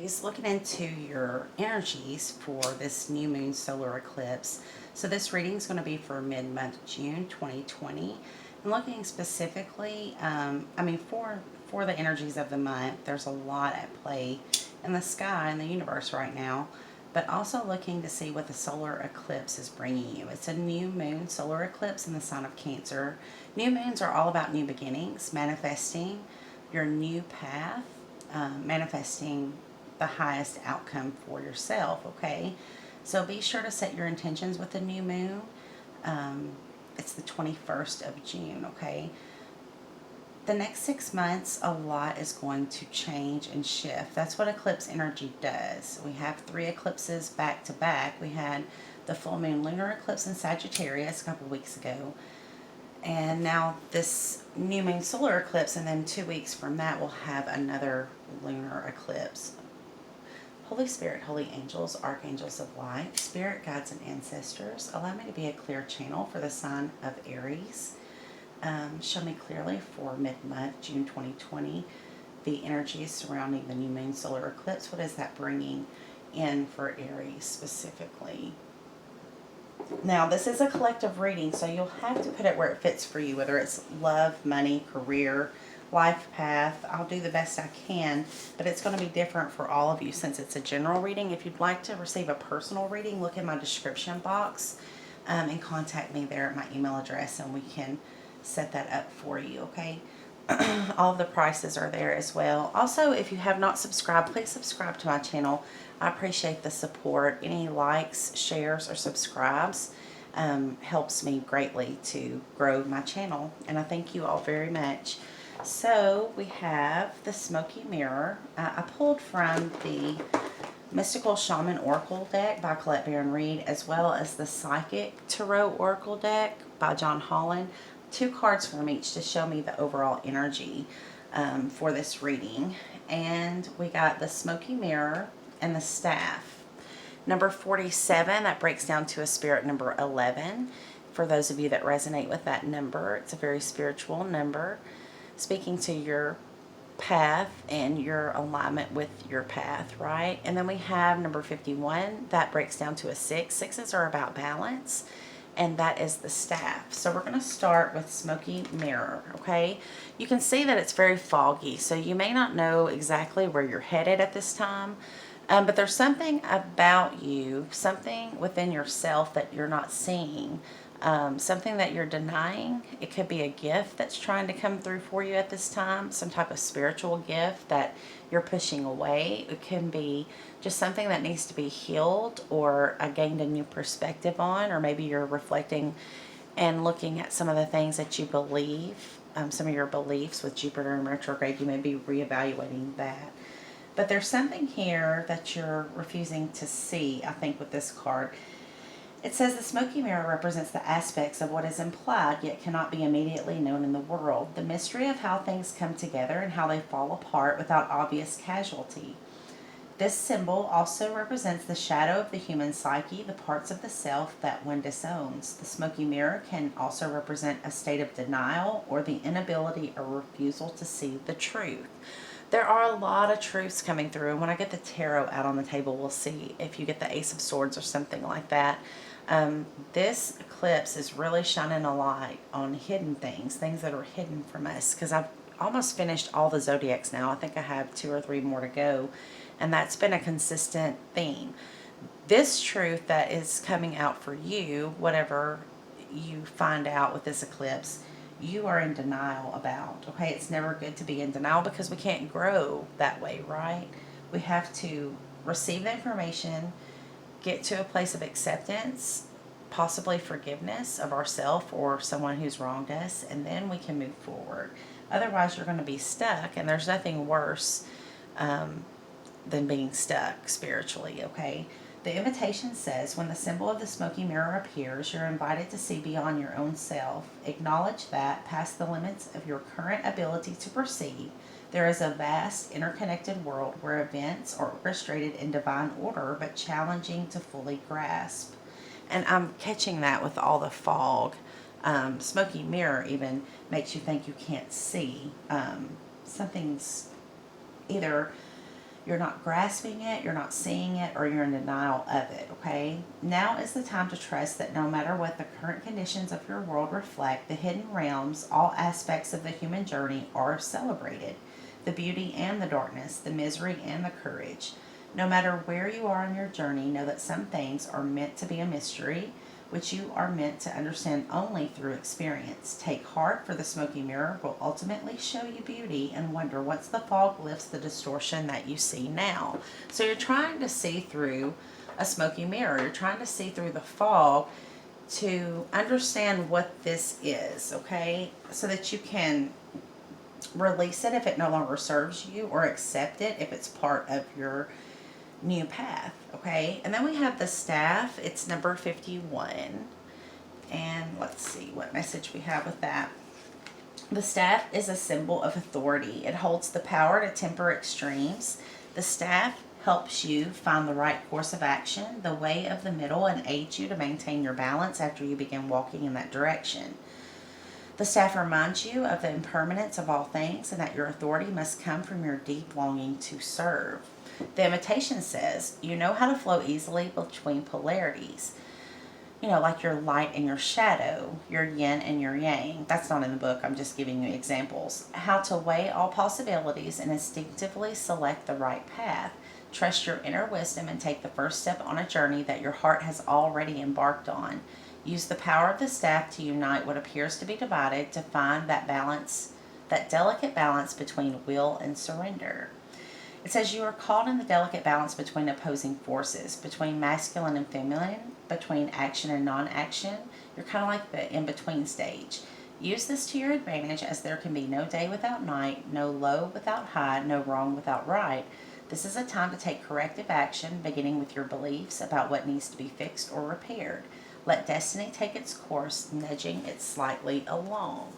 Aries, looking into your energies for this new moon solar eclipse. So this reading is going to be for mid-month June 2020. And looking specifically, for the energies of the month, there's a lot at play in the sky and the universe right now. But also looking to see what the solar eclipse is bringing you. It's a new moon solar eclipse in the sign of Cancer. New moons are all about new beginnings, manifesting your new path, manifesting the highest outcome for yourself, okay? So be sure to set your intentions with the new moon. It's the 21st of June, okay? The next 6 months, a lot is going to change and shift. That's what eclipse energy does. We have 3 eclipses back to back. We had the full moon lunar eclipse in Sagittarius a couple weeks ago. And now this new moon solar eclipse, and then 2 weeks from that, we'll have another lunar eclipse. Holy Spirit, holy angels, archangels of light, spirit guides and ancestors, allow me to be a clear channel for the sign of Aries. Show me clearly for mid-month, June 2020, the energies surrounding the new moon solar eclipse. What is that bringing in for Aries specifically? Now, this is a collective reading, so you'll have to put it where it fits for you, whether it's love, money, career, life path. I'll do the best I can, but it's going to be different for all of you since it's a general reading. If you'd like to receive a personal reading, look in my description box and contact me there at my email address, and we can set that up for you, okay? All of the prices are there as well. Also, if you have not subscribed, please subscribe to my channel. I appreciate the support. Any likes, shares, or subscribes helps me greatly to grow my channel, and I thank you all very much. So we have the Smoky Mirror. I pulled from the Mystical Shaman Oracle deck by Colette Baron Reed, as well as the Psychic Tarot Oracle deck by John Holland. 2 cards from each to show me the overall energy for this reading. And we got the Smoky Mirror and the Staff. Number 47, that breaks down to a spirit number 11. For those of you that resonate with that number, it's a very spiritual number, speaking to your path and your alignment with your path, right? And then we have number 51, that breaks down to a 6. 6s are about balance, and that is the Staff. So we're going to start with Smoky Mirror, okay? You can see that it's very foggy, so you may not know exactly where you're headed at this time, but there's something about you, something within yourself that you're not seeing, something that you're denying. It could be a gift that's trying to come through for you at this time, some type of spiritual gift that you're pushing away. It can be just something that needs to be healed or gained a new perspective on, or maybe you're reflecting and looking at some of the things that you believe, some of your beliefs with Jupiter in retrograde. You may be reevaluating that. But there's something here that you're refusing to see, I think, with this card. It says the Smoky Mirror represents the aspects of what is implied yet cannot be immediately known in the world, the mystery of how things come together and how they fall apart without obvious casualty. This symbol also represents the shadow of the human psyche, the parts of the self that one disowns. The Smoky Mirror can also represent a state of denial or the inability or refusal to see the truth. There are a lot of truths coming through, and when I get the tarot out on the table, we'll see if you get the Ace of Swords or something like that. This eclipse is really shining a light on hidden things that are hidden from us, because I've almost finished all the zodiacs now. I think I have 2 or 3 more to go, and that's been a consistent theme. This truth that is coming out for you, whatever you find out with this eclipse, you are in denial about, okay? It's never good to be in denial because we can't grow that way, right? We have to receive the information, get to a place of acceptance, possibly forgiveness of ourselves or someone who's wronged us, and then we can move forward. Otherwise, you're going to be stuck, and there's nothing worse than being stuck spiritually, okay? The invitation says, when the symbol of the Smoky Mirror appears, you're invited to see beyond your own self. Acknowledge that, past the limits of your current ability to perceive, there is a vast, interconnected world where events are orchestrated in divine order, but challenging to fully grasp. And I'm catching that with all the fog. Smoky Mirror even makes you think you can't see. Something's either You're not grasping it, you're not seeing it, or you're in denial of it, okay? Now is the time to trust that no matter what the current conditions of your world reflect, the hidden realms, all aspects of the human journey are celebrated. The beauty and the darkness, the misery and the courage. No matter where you are on your journey, know that some things are meant to be a mystery, which you are meant to understand only through experience. Take heart, for the smoky mirror will ultimately show you beauty, and wonder once the fog lifts the distortion that you see now. So you're trying to see through a smoky mirror. You're trying to see through the fog to understand what this is, okay? So that you can release it if it no longer serves you, or accept it if it's part of your new path, okay? And then we have the staff. It's number 51. And let's see what message we have with that. The staff is a symbol of authority. It holds the power to temper extremes. The staff helps you find the right course of action, the way of the middle, and aids you to maintain your balance after you begin walking in that direction. The staff reminds you of the impermanence of all things, and that your authority must come from your deep longing to serve. The imitation says, you know how to flow easily between polarities. You know, like your light and your shadow, your yin and your yang. That's not in the book, I'm just giving you examples. How to weigh all possibilities and instinctively select the right path. Trust your inner wisdom and take the first step on a journey that your heart has already embarked on. Use the power of the staff to unite what appears to be divided, to find that balance, that delicate balance between will and surrender. It says you are caught in the delicate balance between opposing forces, between masculine and feminine, between action and non-action. You're kind of like the in-between stage. Use this to your advantage, as there can be no day without night, no low without high, no wrong without right. This is a time to take corrective action, beginning with your beliefs about what needs to be fixed or repaired. Let destiny take its course, nudging it slightly along.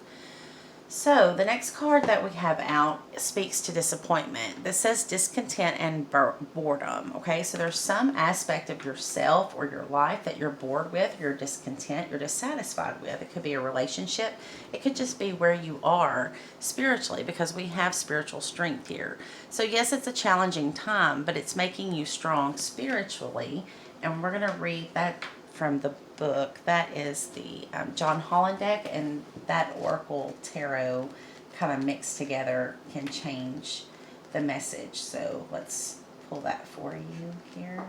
So the next card that we have out speaks to disappointment. This says discontent and boredom. Okay, so there's some aspect of yourself or your life that you're bored with, you're discontent, you're dissatisfied with. It could be a relationship. It could just be where you are spiritually, because we have spiritual strength here. So yes, it's a challenging time, but it's making you strong spiritually. And we're going to read that from the book. That is the John Holland deck, and that Oracle Tarot kind of mixed together can change the message. So let's pull that for you here.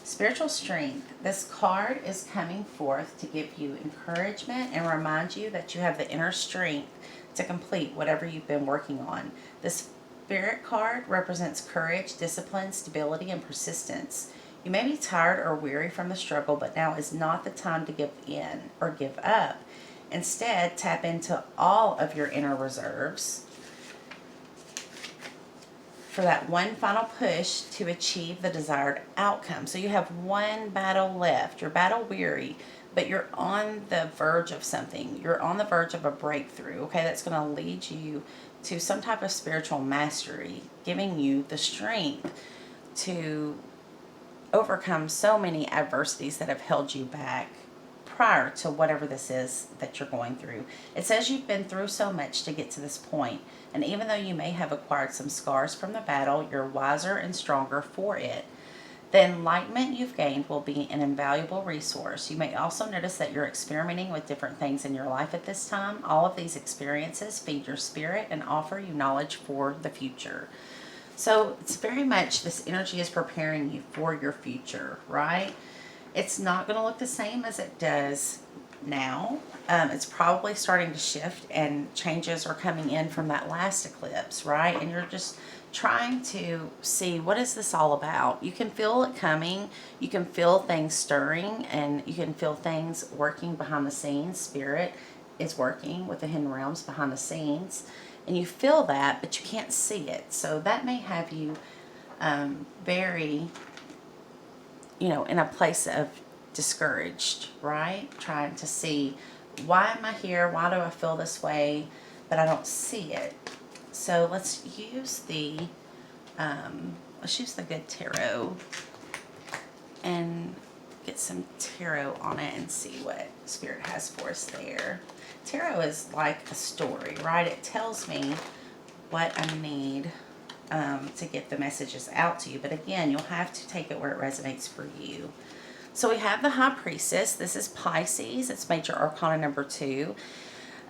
Spiritual strength. This card is coming forth to give you encouragement and remind you that you have the inner strength to complete whatever you've been working on. This Spirit card represents courage, discipline, stability, and persistence. You may be tired or weary from the struggle, but now is not the time to give in or give up. Instead, tap into all of your inner reserves for that one final push to achieve the desired outcome. So you have one battle left. You're battle weary, but you're on the verge of something. You're on the verge of a breakthrough, okay? That's going to lead you to some type of spiritual mastery, giving you the strength to overcome so many adversities that have held you back prior to whatever this is that you're going through. It says you've been through so much to get to this point, and even though you may have acquired some scars from the battle, you're wiser and stronger for it. The enlightenment you've gained will be an invaluable resource. You may also notice that you're experimenting with different things in your life at this time. All of these experiences feed your spirit and offer you knowledge for the future. So it's very much, this energy is preparing you for your future, right? It's not going to look the same as it does now. It's probably starting to shift, and changes are coming in from that last eclipse, right? And you're just trying to see, what is this all about? You can feel it coming. You can feel things stirring, and you can feel things working behind the scenes. Spirit is working with the hidden realms behind the scenes. And you feel that, but you can't see it. So that may have you very, in a place of discouraged, right? Trying to see, why am I here? Why do I feel this way? But I don't see it. So let's use the good tarot and get some tarot on it and see what Spirit has for us there. Tarot is like a story, right? It tells me what I need to get the messages out to you. But again, you'll have to take it where it resonates for you. So we have the High Priestess. This is Pisces. It's Major Arcana number 2.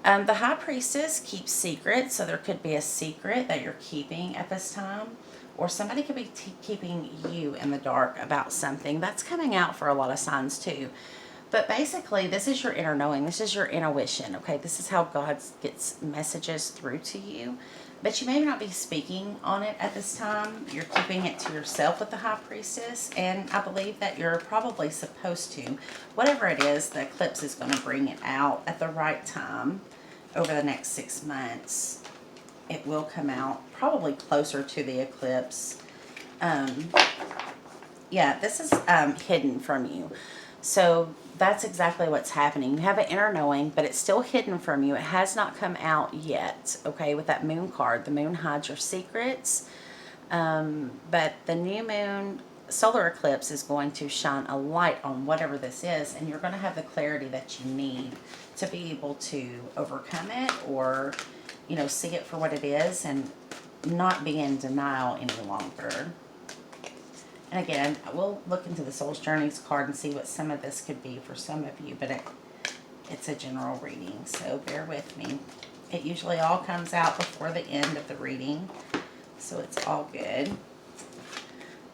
The High Priestess keeps secrets, so there could be a secret that you're keeping at this time, or somebody could be keeping you in the dark about something. That's coming out for a lot of signs too. But basically, this is your inner knowing. This is your intuition, okay? This is how God gets messages through to you. But you may not be speaking on it at this time. You're keeping it to yourself with the High Priestess. And I believe that you're probably supposed to. Whatever it is, the eclipse is going to bring it out at the right time over the next 6 months. It will come out probably closer to the eclipse. Yeah, this is hidden from you. So that's exactly what's happening. You have an inner knowing, but it's still hidden from you. It has not come out yet, okay, with that moon card. The moon hides your secrets. But the new moon solar eclipse is going to shine a light on whatever this is, and you're going to have the clarity that you need to be able to overcome it, or, you know, see it for what it is and not be in denial any longer. And again, we'll look into the Soul's Journeys card and see what some of this could be for some of you, but it's a general reading, so bear with me. It usually all comes out before the end of the reading, so it's all good.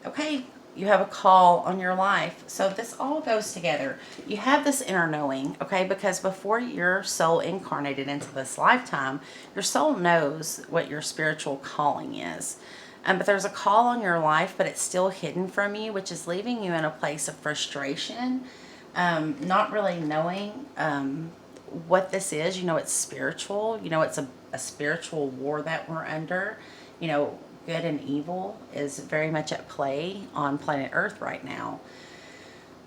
Okay, you have a call on your life. So this all goes together. You have this inner knowing, okay, because before your soul incarnated into this lifetime, your soul knows what your spiritual calling is. But there's a call on your life, but it's still hidden from you, which is leaving you in a place of frustration, not really knowing what this is. You know, it's spiritual. You know, it's a spiritual war that we're under. You know, good and evil is very much at play on planet Earth right now.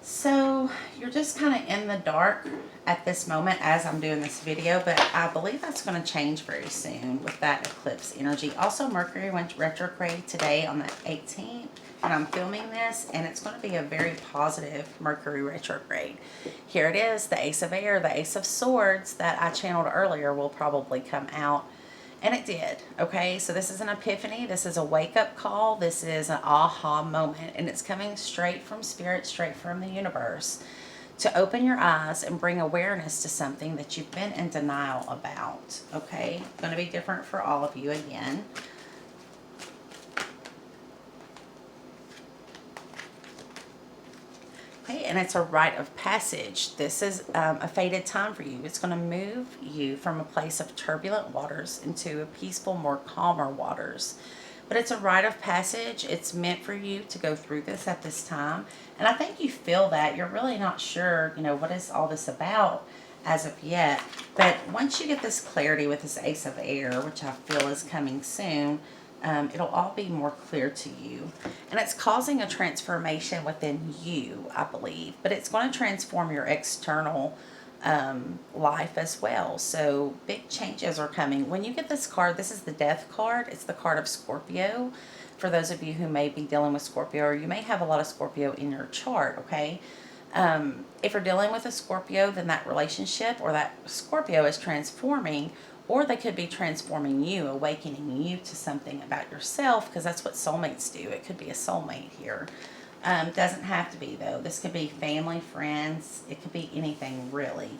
So you're just kind of in the dark at this moment as I'm doing this video, but I believe that's going to change very soon with that eclipse energy. Also, Mercury went retrograde today on the 18th, and I'm filming this, and it's going to be a very positive Mercury retrograde. Here it is, the Ace of Air, the Ace of Swords that I channeled earlier will probably come out. And it did, okay? So this is an epiphany. This is a wake-up call. This is an aha moment. And it's coming straight from Spirit, straight from the universe, to open your eyes and bring awareness to something that you've been in denial about, okay? Going to be different for all of you again. Okay, and it's a rite of passage. This is a fated time for you. It's going to move you from a place of turbulent waters into a peaceful, more calmer waters. But it's a rite of passage. It's meant for you to go through this at this time. And I think you feel that. You're really not sure, you know, what is all this about as of yet. But once you get this clarity with this Ace of Air, which I feel is coming soon, it'll all be more clear to you. And it's causing a transformation within you, I believe. But it's going to transform your external life as well. So big changes are coming. When you get this card, this is the Death card. It's the card of Scorpio. For those of you who may be dealing with Scorpio, or you may have a lot of Scorpio in your chart, okay? If you're dealing with a Scorpio, then that relationship or that Scorpio is transforming, or they could be transforming you, awakening you to something about yourself, because that's what soulmates do. It could be a soulmate here. Doesn't have to be, though. This could be family, friends. It could be anything, really.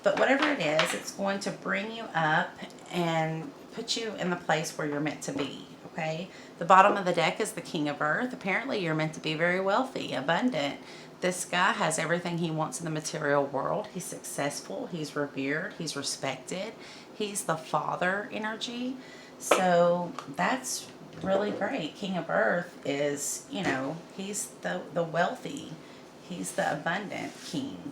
But whatever it is, it's going to bring you up and put you in the place where you're meant to be, okay? The bottom of the deck is the King of Earth. Apparently, you're meant to be very wealthy, abundant. This guy has everything he wants in the material world. He's successful. He's revered. He's respected. He's the father energy. So that's really great. King of Earth is, you know, he's the wealthy. He's the abundant king.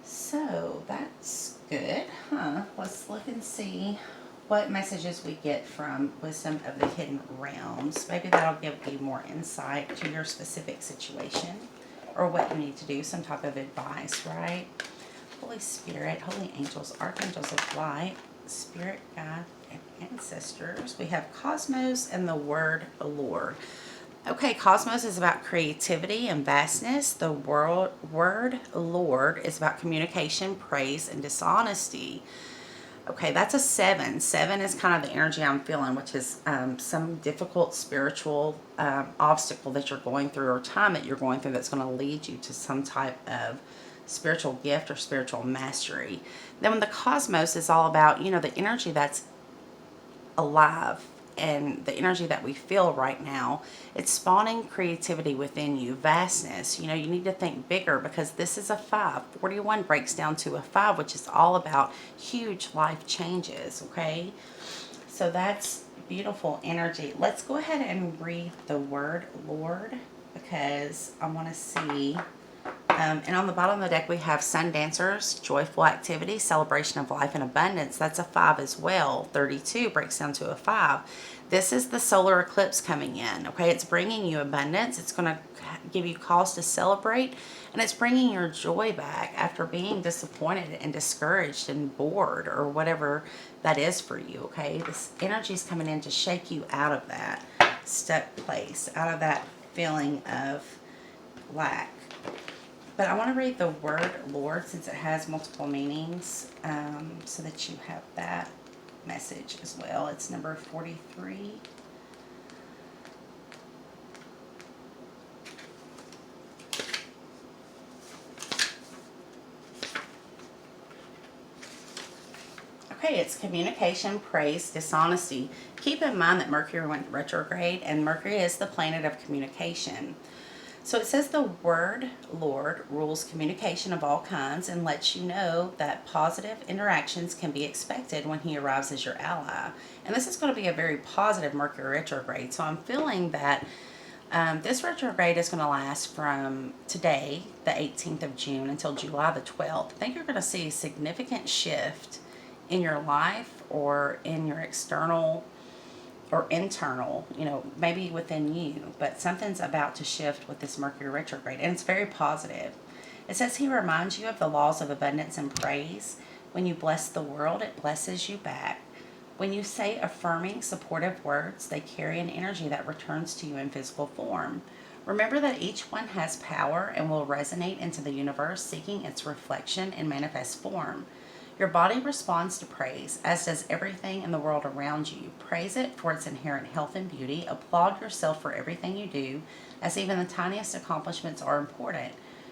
So that's good, huh? Let's look and see what messages we get from Wisdom of the Hidden Realms. Maybe that'll give you more insight to your specific situation, or what you need to do, some type of advice, right? Holy Spirit, holy angels, archangels of light, spirit, God, and ancestors. We have Cosmos and the word Lord. Okay, Cosmos is about creativity and vastness. The word Lord is about communication, praise, and dishonesty. Okay, that's a 7. 7 is kind of the energy I'm feeling, which is some difficult spiritual obstacle that you're going through, or time that you're going through, that's going to lead you to some type of spiritual gift or spiritual mastery. Then when the cosmos is all about, the energy that's alive and the energy that we feel right now, it's spawning creativity within you, vastness. You need to think bigger, because this is a 5. 41 breaks down to a 5, which is all about huge life changes, okay? So that's beautiful energy. Let's go ahead and read the word Lord, because I want to see. And on the bottom of the deck, we have sun dancers, joyful activity, celebration of life and abundance. That's a 5 as well. 32 breaks down to a 5. This is the solar eclipse coming in, okay? It's bringing you abundance. It's going to give you cause to celebrate, and it's bringing your joy back after being disappointed and discouraged and bored, or whatever that is for you, okay? This energy is coming in to shake you out of that stuck place, out of that feeling of lack. But I want to read the word Lord, since it has multiple meanings, so that you have that message as well. It's number 43. Okay, it's communication, praise, dishonesty. Keep in mind that Mercury went retrograde, and Mercury is the planet of communication. So it says the word Lord rules communication of all kinds and lets you know that positive interactions can be expected when he arrives as your ally. And this is going to be a very positive Mercury retrograde. So I'm feeling that this retrograde is going to last from today, the 18th of June, until July the 12th. I think you're going to see a significant shift in your life, or in your external or internal, maybe within you, but something's about to shift with this Mercury retrograde, and it's very positive. It says he reminds you of the laws of abundance and praise. When you bless the world, it blesses you back. When you say affirming, supportive words, they carry an energy that returns to you in physical form. Remember that each one has power and will resonate into the universe, seeking its reflection in manifest form. Your body responds to praise, as does everything in the world around you. Praise it for its inherent health and beauty. Applaud yourself for everything you do, as even the tiniest accomplishments are important.